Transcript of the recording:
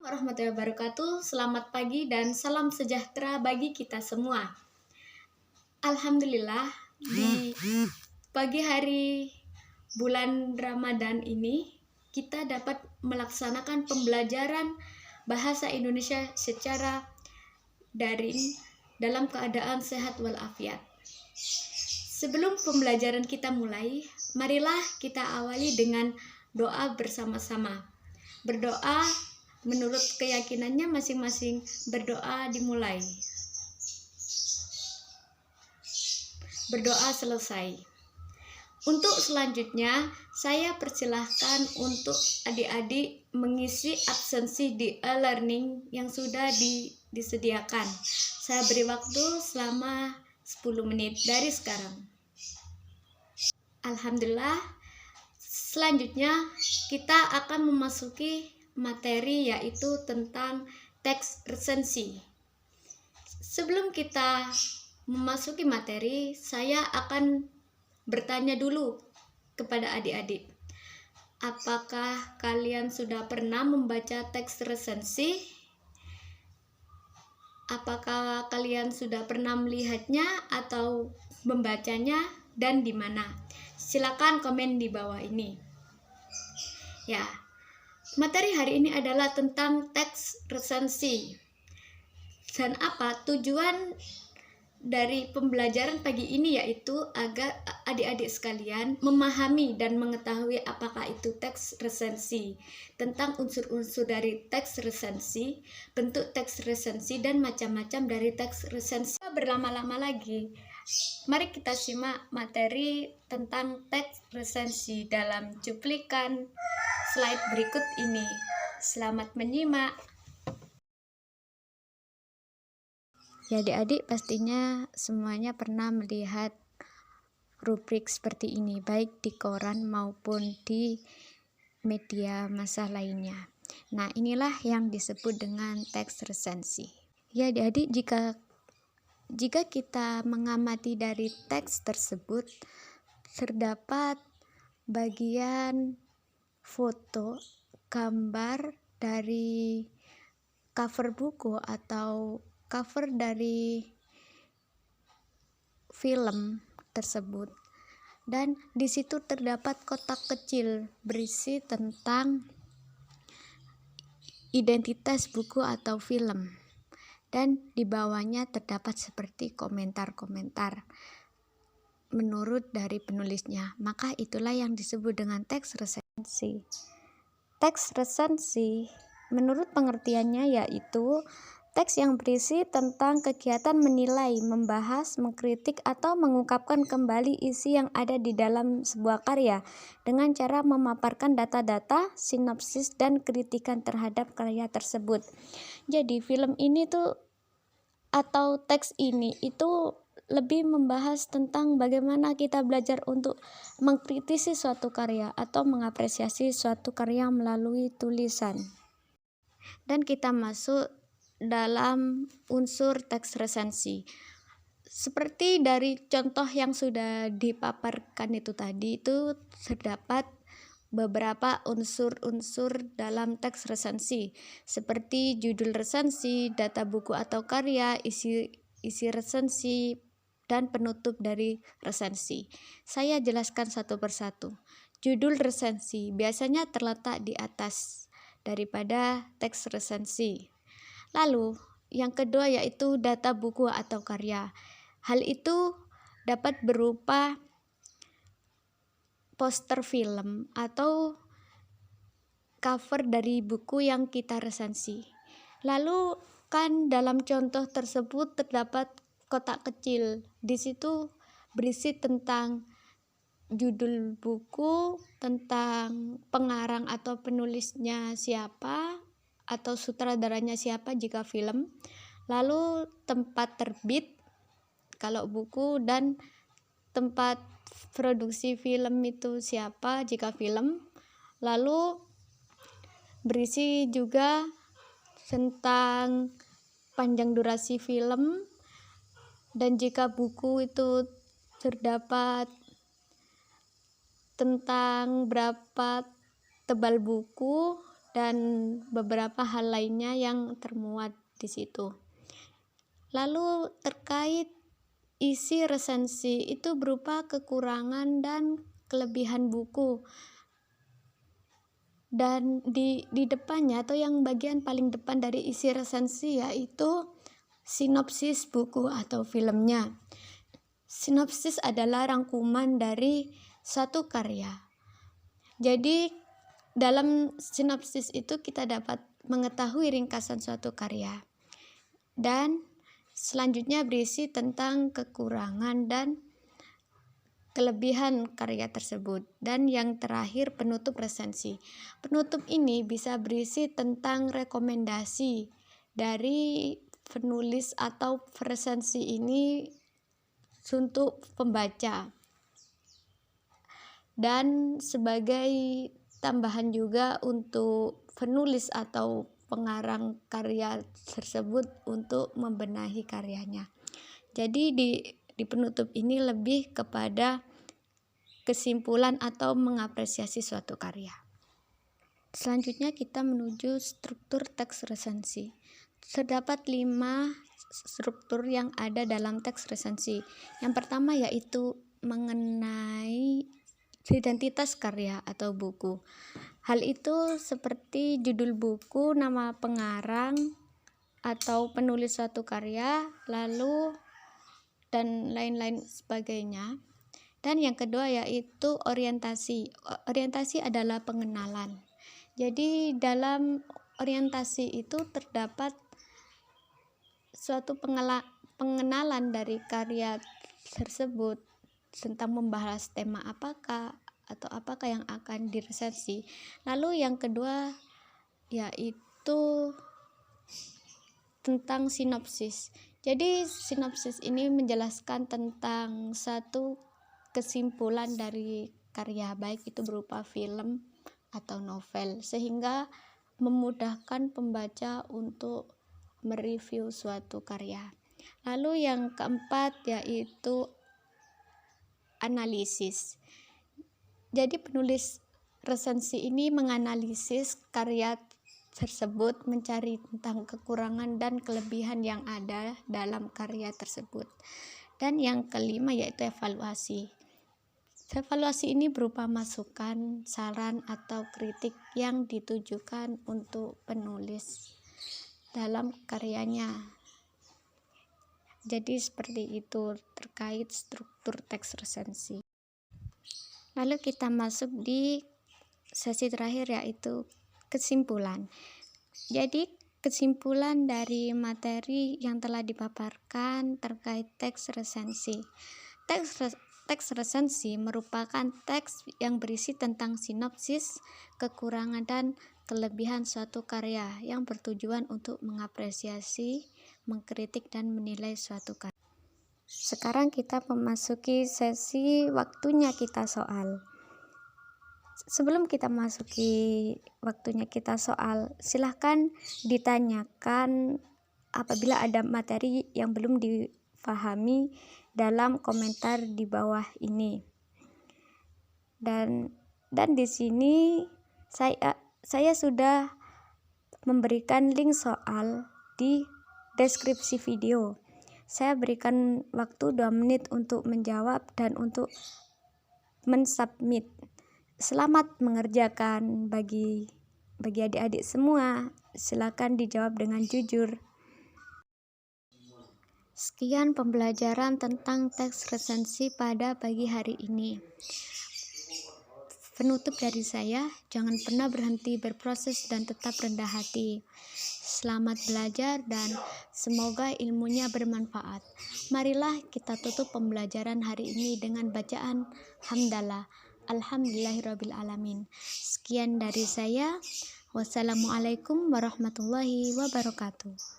Warahmatullahi wabarakatuh. Selamat pagi dan salam sejahtera bagi kita semua. Alhamdulillah, di pagi hari bulan Ramadan ini kita dapat melaksanakan pembelajaran bahasa Indonesia secara daring dalam keadaan sehat walafiat. Sebelum pembelajaran kita mulai, marilah kita awali dengan doa bersama-sama. Berdoa menurut keyakinannya masing-masing, berdoa dimulai. Berdoa selesai. Untuk selanjutnya, saya persilahkan untuk adik-adik mengisi absensi di e-learning yang sudah disediakan. Saya beri waktu selama 10 menit dari sekarang. Alhamdulillah, selanjutnya kita akan memasuki materi yaitu tentang teks resensi. Sebelum kita memasuki materi, saya akan bertanya dulu kepada adik-adik. Apakah kalian sudah pernah membaca teks resensi? Apakah kalian sudah pernah melihatnya atau membacanya dan di mana? Silakan komen di bawah ini. Ya. Materi hari ini adalah tentang teks resensi. Dan apa tujuan dari pembelajaran pagi ini yaitu agar adik-adik sekalian memahami dan mengetahui apakah itu teks resensi, tentang unsur-unsur dari teks resensi, bentuk teks resensi, dan macam-macam dari teks resensi. Berlama-lama lagi, mari kita simak materi tentang teks resensi dalam cuplikan slide berikut ini. Selamat menyimak. Ya adik-adik, pastinya semuanya pernah melihat rubrik seperti ini, baik di koran maupun di media massa lainnya. Nah, inilah yang disebut dengan teks resensi. Ya adik-adik, jika kita mengamati dari teks tersebut, terdapat bagian foto, gambar dari cover buku atau cover dari film tersebut, dan di situ terdapat kotak kecil berisi tentang identitas buku atau film, dan di bawahnya terdapat seperti komentar-komentar menurut dari penulisnya. Maka itulah yang disebut dengan teks resensi. Teks resensi menurut pengertiannya yaitu teks yang berisi tentang kegiatan menilai, membahas, mengkritik, atau mengungkapkan kembali isi yang ada di dalam sebuah karya dengan cara memaparkan data-data, sinopsis, dan kritikan terhadap karya tersebut. Jadi film ini tuh atau teks ini itu lebih membahas tentang bagaimana kita belajar untuk mengkritisi suatu karya atau mengapresiasi suatu karya melalui tulisan. Dan kita masuk dalam unsur teks resensi. Seperti dari contoh yang sudah dipaparkan itu tadi, itu terdapat beberapa unsur-unsur dalam teks resensi, seperti judul resensi, data buku atau karya, isi resensi, dan penutup dari resensi. Saya jelaskan satu persatu. Judul resensi biasanya terletak di atas daripada teks resensi. Lalu, yang kedua yaitu data buku atau karya. Hal itu dapat berupa poster film atau cover dari buku yang kita resensi. Lalu kan dalam contoh tersebut terdapat kotak kecil. Di situ berisi tentang judul buku, tentang pengarang atau penulisnya siapa, atau sutradaranya siapa jika film, lalu tempat terbit kalau buku, dan tempat produksi film itu siapa jika film, lalu berisi juga tentang panjang durasi film, dan jika buku itu terdapat tentang berapa tebal buku, dan beberapa hal lainnya yang termuat di situ. Lalu terkait isi resensi itu berupa kekurangan dan kelebihan buku. Dan di depannya atau yang bagian paling depan dari isi resensi yaitu sinopsis buku atau filmnya. Sinopsis adalah rangkuman dari suatu karya. Jadi dalam sinopsis itu kita dapat mengetahui ringkasan suatu karya. Dan selanjutnya berisi tentang kekurangan dan kelebihan karya tersebut. Dan yang terakhir penutup resensi. Penutup ini bisa berisi tentang rekomendasi dari penulis atau resensi ini untuk pembaca. Dan sebagai tambahan juga untuk penulis atau pengarang karya tersebut untuk membenahi karyanya. Jadi di penutup ini lebih kepada kesimpulan atau mengapresiasi suatu karya. Selanjutnya kita menuju struktur teks resensi. Terdapat 5 struktur yang ada dalam teks resensi. Yang pertama yaitu mengenai identitas karya atau buku. Hal itu seperti judul buku, nama pengarang atau penulis suatu karya, lalu dan lain-lain sebagainya. Dan yang kedua yaitu orientasi. Orientasi adalah pengenalan. Jadi dalam orientasi itu terdapat suatu pengenalan dari karya tersebut tentang membahas tema apakah atau apakah yang akan diresensi. Lalu yang kedua yaitu tentang sinopsis. Jadi sinopsis ini menjelaskan tentang satu kesimpulan dari karya, baik itu berupa film atau novel, sehingga memudahkan pembaca untuk mereview suatu karya. Lalu yang keempat yaitu analisis. Jadi penulis resensi ini menganalisis karya tersebut, mencari tentang kekurangan dan kelebihan yang ada dalam karya tersebut. Dan yang kelima yaitu evaluasi. Evaluasi ini berupa masukan, saran atau kritik yang ditujukan untuk penulis dalam karyanya. Jadi seperti itu terkait struktur teks resensi. Lalu kita masuk di sesi terakhir yaitu kesimpulan. Jadi kesimpulan dari materi yang telah dipaparkan terkait teks resensi. Teks resensi merupakan teks yang berisi tentang sinopsis, kekurangan dan kelebihan suatu karya yang bertujuan untuk mengapresiasi, mengkritik dan menilai suatu karya. Sekarang kita memasuki sesi waktunya kita soal. Sebelum kita masuki waktunya kita soal, silahkan ditanyakan apabila ada materi yang belum dipahami dalam komentar di bawah ini. Dan di sini saya sudah memberikan link soal di deskripsi video. Saya berikan waktu 2 menit untuk menjawab dan untuk mensubmit. Selamat mengerjakan bagi adik-adik semua. Silakan dijawab dengan jujur. Sekian pembelajaran tentang teks resensi pada pagi hari ini. Penutup dari saya, jangan pernah berhenti berproses dan tetap rendah hati. Selamat belajar dan semoga ilmunya bermanfaat. Marilah kita tutup pembelajaran hari ini dengan bacaan hamdalah. Alhamdulillahirabbil alamin. Sekian dari saya. Wassalamualaikum warahmatullahi wabarakatuh.